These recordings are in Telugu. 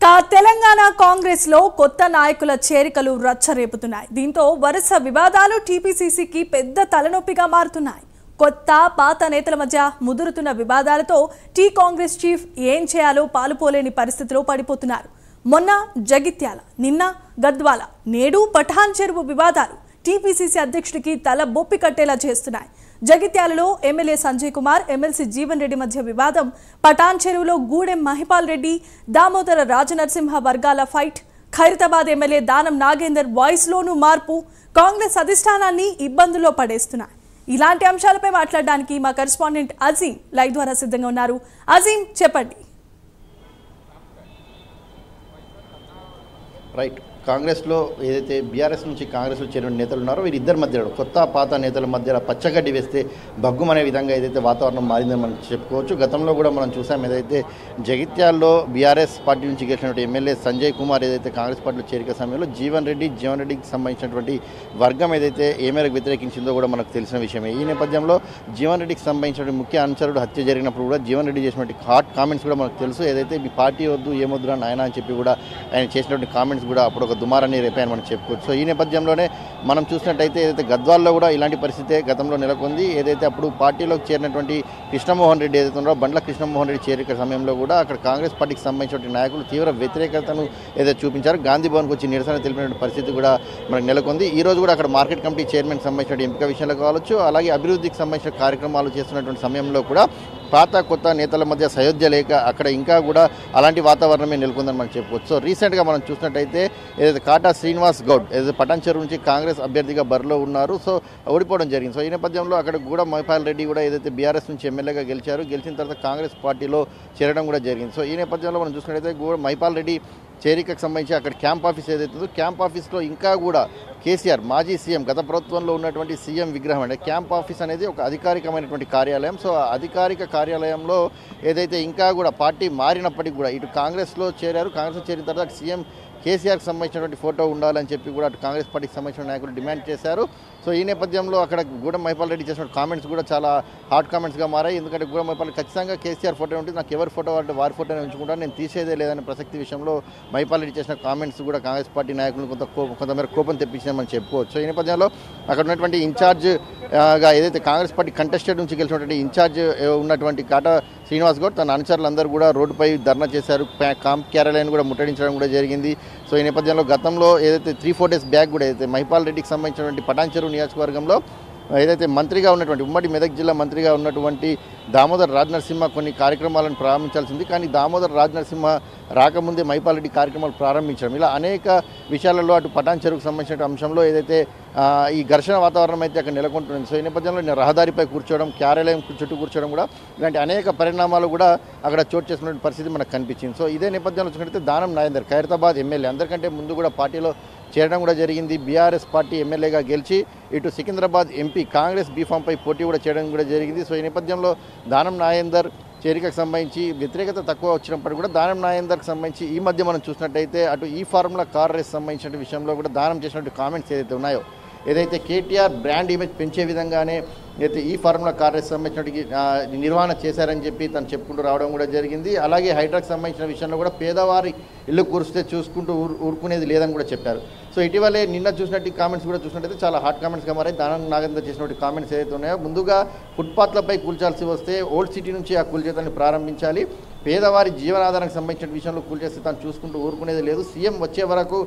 తెలంగాణ కాంగ్రెస్ లో కొత్త నాయకుల చేరికలు రచ్చరేపుతున్నాయి. దీంతో వరుస వివాదాలు టీపీసీసీకి పెద్ద తలనొప్పిగా మారుతున్నాయి. కొత్త పాత నేతల మధ్య ముదురుతున్న వివాదాలతో టీ కాంగ్రెస్ చీఫ్ ఏం చేయాలో పాలుపోలేని పరిస్థితిలో పడిపోతున్నారు. మొన్న జగిత్యాల, నిన్న గద్వాల, నేడు పఠాన్ చెరువు వివాదాలు టీపీసీసీ అధ్యక్షుడికి తల బొప్పి కట్టేలా చేస్తున్నాయి. జగిత్యాలలో ఎమ్మెల్యే సంజయ్ కుమార్, ఎమ్మెల్సీ జీవన్ రెడ్డి మధ్య వివాదం, పఠాన్ చెరువులో గూడెం మహిపాల్ రెడ్డి, దామోదర రాజనరసింహ వర్గాల ఫైట్, ఖైరతాబాద్ ఎమ్మెల్యే దానం నాగేందర్ వాయిస్లోనూ మార్పు కాంగ్రెస్ అధిష్టానాన్ని ఇబ్బందుల్లో పడేస్తున్నాయి. ఇలాంటి అంశాలపై మాట్లాడడానికి మా కరెస్పాండెంట్ అజీం లైవ్ ద్వారా సిద్ధంగా ఉన్నారు. అజీం, చెప్పండి. రైట్, కాంగ్రెస్లో ఏదైతే బీఆర్ఎస్ నుంచి కాంగ్రెస్లో చేరిన నేతలు ఉన్నారో వీరిద్దరి మధ్య కొత్త పాత నేతల మధ్య పచ్చగడ్డి వేస్తే భగ్గుమనే విధంగా ఏదైతే వాతావరణం మారిందని మనం చెప్పుకోవచ్చు. గతంలో కూడా మనం చూసాం, ఏదైతే జగిత్యాల్లో బీఆర్ఎస్ పార్టీ నుంచి గెలిచినటువంటి ఎమ్మెల్యే సంజయ్ కుమార్ ఏదైతే కాంగ్రెస్ పార్టీలో చేరిక సమయంలో జీవన్ రెడ్డికి సంబంధించినటువంటి వర్గం ఏదైతే ఏ మేరకు వ్యతిరేకించిందో కూడా మనకు తెలిసిన విషయమే. ఈ నేపథ్యంలో జీవన్ రెడ్డికి సంబంధించినటువంటి ముఖ్య అనుచరుడు హత్య జరిగినప్పుడు కూడా జీవన్ రెడ్డి చేసినటువంటి హాట్ కామెంట్స్ కూడా మనకు తెలుసు. ఏదైతే మీ పార్టీ వద్దు, ఏమొద్దురా నాయన అని చెప్పి కూడా ఆయన చేసినటువంటి కామెంట్స్ కూడా అప్పుడు ఒక దుమారాన్ని రేపాయని మనం చెప్పుకోవచ్చు. సో ఈ నేపథ్యంలోనే మనం చూసినట్టయితే ఏదైతే గద్వాల్లో కూడా ఇలాంటి పరిస్థితే గతంలో నెలకొంది. ఏదైతే అప్పుడు పార్టీలోకి చేరినటువంటి కృష్ణమోహన్ రెడ్డి ఏదైతే ఉన్నారో, బండ్ల కృష్ణమోహన్ రెడ్డి చేరిక సమయంలో కూడా అక్కడ కాంగ్రెస్ పార్టీకి సంబంధించిన నాయకులు తీవ్ర వ్యతిరేకతను ఏదైతే చూపించారు. గాంధీ భవన్కి వచ్చి నిరసన తెలిపిన పరిస్థితి కూడా మనకు నెలకొంది. ఈ రోజు కూడా అక్కడ మార్కెట్ కమిటీ చైర్మన్ సంబంధించిన ఎంపిక విషయంలో కావచ్చు, అలాగే అభివృద్ధికి సంబంధించిన కార్యక్రమాలు చేస్తున్నటువంటి సమయంలో కూడా పాత కొత్త నేతల మధ్య సయోధ్య లేక అక్కడ ఇంకా కూడా అలాంటి వాతావరణమే నెలకొందని మనం చెప్పుకోవచ్చు. సో రీసెంట్గా మనం చూసినట్టయితే ఏదైతే కాటా శ్రీనివాస్ గౌడ్ ఏదైతే పటాన్ చెరువు నుంచి కాంగ్రెస్ అభ్యర్థిగా బరిలో ఉన్నారు, సో ఓడిపోవడం జరిగింది. సో ఈ నేపథ్యంలో అక్కడ గూడెం మహిపాల్ రెడ్డి కూడా ఏదైతే బీఆర్ఎస్ నుంచి ఎమ్మెల్యేగా గెలిచారు, గెలిచిన తర్వాత కాంగ్రెస్ పార్టీలో చేరడం కూడా జరిగింది. సో ఈ నేపథ్యంలో మనం చూసినట్టయితే గూడెం మహిపాల్ రెడ్డి చేరికకు సంబంధించి అక్కడ క్యాంప్ ఆఫీస్ ఏదైతుందో క్యాంప్ ఆఫీస్లో ఇంకా కూడా కేసీఆర్ మాజీ సీఎం గత ప్రభుత్వంలో ఉన్నటువంటి సీఎం విగ్రహం అంటే క్యాంప్ ఆఫీస్ అనేది ఒక అధికారికమైనటువంటి కార్యాలయం. సో అధికారిక కార్యాలయంలో ఏదైతే ఇంకా కూడా పార్టీ మారినప్పటికీ కూడా ఇటు కాంగ్రెస్లో చేరారు, కాంగ్రెస్లో చేరిన తర్వాత సీఎం కేసీఆర్కి సంబంధించినటువంటి ఫోటో ఉండాలని చెప్పి కూడా అటు కాంగ్రెస్ పార్టీకి సంబంధించిన నాయకులు డిమాండ్ చేశారు. సో ఈ నేపథ్యంలో అక్కడ గూడెం మహిపాల్ రెడ్డి చేసిన కామెంట్స్ కూడా చాలా హాట్ కామెంట్స్గా మారాయి. ఎందుకంటే గూడెం మహిపాల్ ఖచ్చితంగా కేసీఆర్ ఫోటో ఉంటుంది, నాకు ఎవరి ఫోటో అంటే వారి ఫోటోనే ఉంచుకుంటాను, నేను తీసేదే లేదనే ప్రసక్తి విషయంలో మహిపాల్ రెడ్డి చేసిన కామెంట్స్ కూడా కాంగ్రెస్ పార్టీ నాయకులు కొంతమేర కోపం తెప్పించామని చెప్పుకోవచ్చు. సో ఈ నేపథ్యంలో అక్కడ ఉన్నటువంటి ఇన్ఛార్జ్గా ఏదైతే కాంగ్రెస్ పార్టీ కంటెస్టెడ్ నుంచి గెలిచినటువంటి ఇన్ఛార్జ్ ఉన్నటువంటి కాటా శ్రీనివాస్ గౌడ్ తన అనుచరులందరూ కూడా రోడ్డుపై ధర్నా చేశారు, క్యాంప్ కార్యాలయాన్ని కూడా ముట్టడించడం కూడా జరిగింది. సో ఈ నేపథ్యంలో గతంలో ఏదైతే 3-4 డేస్ బ్యాక్ కూడా ఏదైతే మహిపాల్ రెడ్డికి సంబంధించినటువంటి పటాన్ చెరువు నియోజకవర్గంలో ఏదైతే మంత్రిగా ఉన్నటువంటి ఉమ్మడి మెదక్ జిల్లా మంత్రిగా ఉన్నటువంటి దామోదర రాజనరసింహ కొన్ని కార్యక్రమాలను ప్రారంభించాల్సింది, కానీ దామోదర రాజనరసింహ రాకముందే మహిపాల్ రెడ్డి కార్యక్రమాలు ప్రారంభించడం, ఇలా అనేక విషయాలలో అటు పటాన్ చెరువుకు సంబంధించిన అంశంలో ఏదైతే ఈ ఘర్షణ వాతావరణం అయితే అక్కడ నెలకొంటుంది. సో ఈ నేపథ్యంలో నేను రహదారిపై కూర్చోవడం, కార్యాలయం చుట్టూ కూర్చోవడం కూడా ఇలాంటి అనేక పరిణామాలు కూడా అక్కడ చోటు చేసుకున్న పరిస్థితి మనకు కనిపించింది. సో ఇదే నేపథ్యంలో చూసుకుంటే దానం నాగేందర్ ఖైరతాబాద్ ఎమ్మెల్యే అందరికంటే ముందు కూడా పార్టీలో చేరడం కూడా జరిగింది. బీఆర్ఎస్ పార్టీ ఎమ్మెల్యేగా గెలిచి ఇటు సికింద్రాబాద్ ఎంపీ కాంగ్రెస్ బీఫామ్పై పోటీ కూడా చేయడం కూడా జరిగింది. సో ఈ నేపథ్యంలో దానం నాగేందర్ చేరికకు సంబంధించి వ్యతిరేకత తక్కువ వచ్చినప్పటికీ కూడా దానం నాగేందర్కి సంబంధించి ఈ మధ్య మనం చూసినట్టయితే అటు ఈ ఫార్ములా కార్ రేస్ సంబంధించిన విషయంలో కూడా దానం చేసినట్టు కామెంట్స్ ఏదైతే ఉన్నాయో, ఏదైతే కేటీఆర్ బ్రాండ్ ఇమేజ్ పెంచే విధంగానే అయితే ఈ ఫార్ములా కార్ రేస్ సంబంధించినటువంటి నిర్వహణ చేశారని చెప్పి తను చెప్పుకుంటూ రావడం కూడా జరిగింది. అలాగే హైడ్రాక్ సంబంధించిన విషయంలో కూడా పేదవారి ఇల్లు కూరిస్తే చూసుకుంటూ ఊరుకునేది లేదని కూడా చెప్పారు. సో ఇటీవలే నిన్న చూసినట్టు కామెంట్స్ కూడా చూసినట్టయితే చాలా హాట్ కామెంట్స్గా మారాయి. దానం నాగేందర్ చేసినటువంటి కామెంట్స్ ఏదైతే ఉన్నాయో, ముందుగా ఫుట్పాత్లపై కూల్చాల్సి వస్తే ఓల్డ్ సిటీ నుంచి ఆ కూల్చేతాన్ని ప్రారంభించాలి, పేదవారి జీవనాధారానికి సంబంధించిన విషయంలో కూల్చేస్తే తాను చూసుకుంటూ ఊరుకునేది లేదు, సీఎం వచ్చే వరకు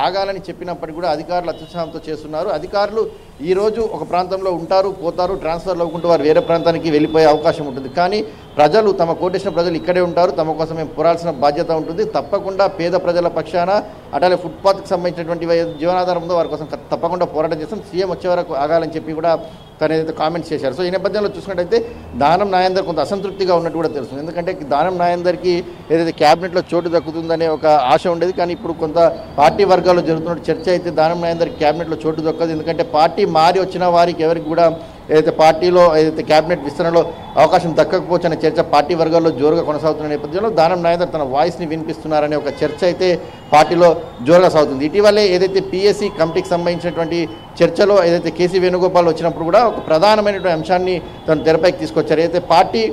ఆగాలని చెప్పినప్పటికీ కూడా అధికారులు అత్యుత్సాహంతో చేస్తున్నారు. అధికారులు ఈరోజు ఒక ప్రాంతంలో ఉంటారు, పోతారు, ట్రాన్స్ఫర్ అవ్వకుంటూ వారు వేరే ప్రాంతానికి వెళ్ళిపోయే అవకాశం ఉంటుంది, కానీ ప్రజలు తమ కోటేసిన ప్రజలు ఇక్కడే ఉంటారు, తమ కోసం మేము పోరాల్సిన బాధ్యత ఉంటుంది. తప్పకుండా పేద ప్రజల పక్షాన అట్లాగే ఫుట్పాత్కి సంబంధించినటువంటి జీవనాధారం ఉందో వారి కోసం తప్పకుండా పోరాటం చేస్తాం, సీఎం వచ్చే వరకు ఆగాలని చెప్పి కూడా తను ఏదైతే కామెంట్స్ చేశారు. సో ఈ నేపథ్యంలో చూసుకున్నట్టయితే దానం నాగేందర్ కొంత అసంతృప్తిగా ఉన్నట్టు కూడా తెలుస్తుంది. ఎందుకంటే దానం నాగేందర్కి ఏదైతే క్యాబినెట్లో చోటు దక్కుతుందనే ఒక ఆశ ఉండేది, కానీ ఇప్పుడు కొంత పార్టీ వర్గాల్లో జరుగుతున్న చర్చ అయితే దానం నాగేందర్కి క్యాబినెట్లో చోటు దక్కదు. ఎందుకంటే పార్టీ మారి వచ్చిన వారికి ఎవరికి కూడా ఏదైతే పార్టీలో ఏదైతే క్యాబినెట్ విస్తరణలో అవకాశం దక్కకపోవచ్చు అనే చర్చ పార్టీ వర్గాల్లో జోరుగా కొనసాగుతున్న నేపథ్యంలో దానం నాగేందర్ తన వాయిస్ని వినిపిస్తున్నారనే ఒక చర్చ అయితే పార్టీలో జోరుగా సాగుతుంది. ఇటీవలే ఏదైతే పీఎస్సీ కమిటీకి సంబంధించినటువంటి చర్చలో ఏదైతే కేసీ వేణుగోపాల్ వచ్చినప్పుడు కూడా ఒక ప్రధానమైనటువంటి అంశాన్ని తను తెరపైకి తీసుకొచ్చారు. ఏదైతే పార్టీ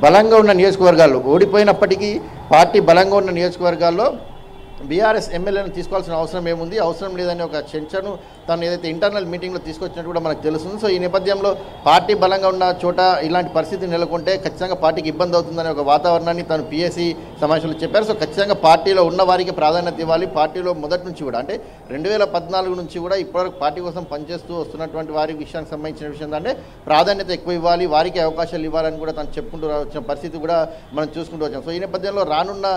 బలంగా ఉన్న నియోజకవర్గాల్లో ఓడిపోయినప్పటికీ పార్టీ బలంగా ఉన్న నియోజకవర్గాల్లో బీఆర్ఎస్ ఎమ్మెల్యేలను తీసుకోవాల్సిన అవసరం ఏముంది, అవసరం లేదని ఒక చర్చను తను ఏదైతే ఇంటర్నల్ మీటింగ్లో తీసుకొచ్చినట్టు కూడా మనకు తెలుస్తుంది. సో ఈ నేపథ్యంలో పార్టీ బలంగా ఉన్న చోట ఇలాంటి పరిస్థితి నెలకొంటే ఖచ్చితంగా పార్టీకి ఇబ్బంది అవుతుందనే ఒక వాతావరణాన్ని తను పిఎస్సి సమావేశంలో చెప్పారు. సో ఖచ్చితంగా పార్టీలో ఉన్న వారికి ప్రాధాన్యత ఇవ్వాలి. పార్టీలో మొదటి నుంచి కూడా అంటే 2014 నుంచి కూడా ఇప్పటివరకు పార్టీ కోసం పనిచేస్తూ వస్తున్నటువంటి వారి విషయానికి సంబంధించిన విషయం అంటే ప్రాధాన్యత ఎక్కువ ఇవ్వాలి, వారికి అవకాశాలు ఇవ్వాలని కూడా తను చెప్పుకుంటూ వచ్చిన పరిస్థితి కూడా మనం చూసుకుంటూ వచ్చాం. సో ఈ నేపథ్యంలో రానున్న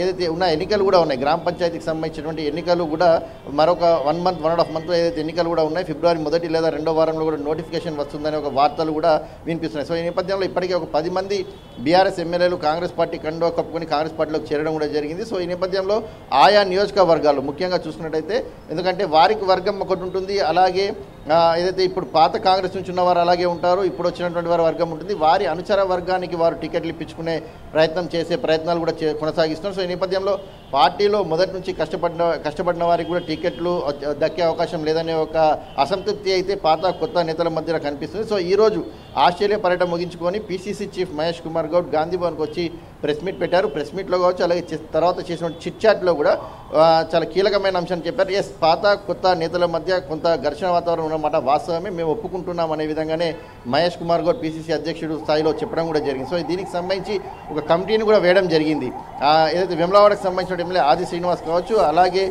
ఏదైతే ఉన్న ఎన్నికలు కూడా ఉన్నాయి, గ్రామ పంచాయతీకి సంబంధించినటువంటి ఎన్నికలు కూడా మరొక 1.5 మంత్ ఏదైతే ఎన్నికలు కూడా ఉన్నాయి, ఫిబ్రవరి 1 లేదా 2వ వారంలో కూడా నోటిఫికేషన్ వస్తుందనే ఒక వార్తలు కూడా వినిపిస్తున్నాయి. సో ఈ నేపథ్యంలో ఇప్పటికే ఒక 10 మంది బీఆర్ఎస్ ఎమ్మెల్యేలు కాంగ్రెస్ పార్టీ కండువా కప్పుకొని కాంగ్రెస్ పార్టీలోకి చేరడం కూడా జరిగింది. సో ఈ నేపథ్యంలో ఆయా నియోజకవర్గాలు ముఖ్యంగా చూసుకున్నట్టయితే, ఎందుకంటే వారికి వర్గం ఒకటి ఉంటుంది, అలాగే ఏదైతే ఇప్పుడు పాత కాంగ్రెస్ నుంచి ఉన్నవారు అలాగే ఉంటారు, ఇప్పుడు వచ్చినటువంటి వారి వర్గం ఉంటుంది, వారి అనుచర వర్గానికి వారు టికెట్లు ఇప్పించుకునే ప్రయత్నం చేసే ప్రయత్నాలు కూడా కొనసాగిస్తున్నారు. సో ఈ నేపథ్యంలో పార్టీలో మొదటి నుంచి కష్టపడిన వారికి కూడా టికెట్లు దక్కే అవకాశం లేదనే ఒక అసంతృప్తి అయితే పాత కొత్త నేతల మధ్యలో కనిపిస్తుంది. సో ఈరోజు ఆస్ట్రేలియా పర్యటన ముగించుకొని పీసీసీ చీఫ్ మహేష్ కుమార్ గౌడ్ గాంధీ భవన్కి వచ్చి ప్రెస్ మీట్ పెట్టారు. ప్రెస్ మీట్లో కావచ్చు, అలాగే తర్వాత చేసిన చిట్ చాట్లో కూడా చాలా కీలకమైన అంశాన్ని చెప్పారు. ఎస్, పాత కొత్త నేతల మధ్య కొంత ఘర్షణ వాతావరణం ఉన్నమాట వాస్తవమే, మేము ఒప్పుకుంటున్నాం అనే విధంగానే మహేష్ కుమార్ గౌడ్ పీసీసీ అధ్యక్షుడు స్థాయిలో చెప్పడం కూడా జరిగింది. సో దీనికి సంబంధించి ఒక కమిటీని కూడా వేయడం జరిగింది. ఏదైతే వేములవాడకు సంబంధించిన ఎమ్మెల్యే ఆది శ్రీనివాస్ కావచ్చు, అలాగే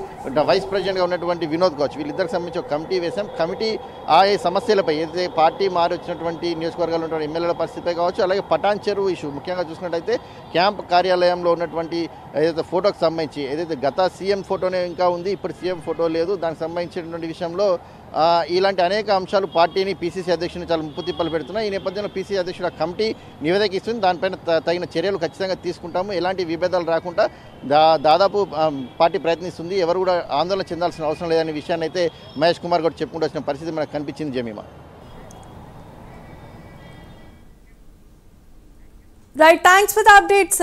వైస్ ప్రెసిడెంట్గా ఉన్నటువంటి వినోద్ కావచ్చు, వీళ్ళిద్దరికి సంబంధించి ఒక కమిటీ వేశాం. కమిటీ ఆ సమస్యలపై ఏదైతే పార్టీ మారి వచ్చినటువంటి నియోజకవర్గాలు ఉన్నటువంటి ఎమ్మెల్యేల పరిస్థితిపై కావచ్చు, అలాగే పటాన్ చెరువు ఇష్యూ ముఖ్యంగా చూసుకున్నట్టయితే క్యాంప్ కార్యాలయంలో ఉన్నటువంటి ఏదైతే ఫోటోకి సంబంధించి ఏదైతే గత సీఎం ఫోటోనే ఇంకా ఉంది, ఇప్పుడు సీఎం ఫోటో లేదు, దానికి సంబంధించినటువంటి విషయంలో ఇలాంటి అనేక అంశాలు పార్టీని పీసీసీ అధ్యక్షుని చాలా ముప్పు తిప్పలు పెడుతున్నాయి. ఈ నేపథ్యంలో పీసీసీ అధ్యక్షుడు ఆ కమిటీ నివేదిక ఇస్తుంది, దానిపైన తగిన చర్యలు ఖచ్చితంగా తీసుకుంటాము, ఎలాంటి విభేదాలు రాకుండా దాదాపు పార్టీ ప్రయత్నిస్తుంది, ఎవరు కూడా ఆందోళన చెందాల్సిన అవసరం లేదనే విషయాన్ని అయితే మహేష్ కుమార్ గౌడ్ చెప్పుకుంటూ వచ్చిన పరిస్థితి మనకు కనిపించింది. Jemimah right, thanks for the updates.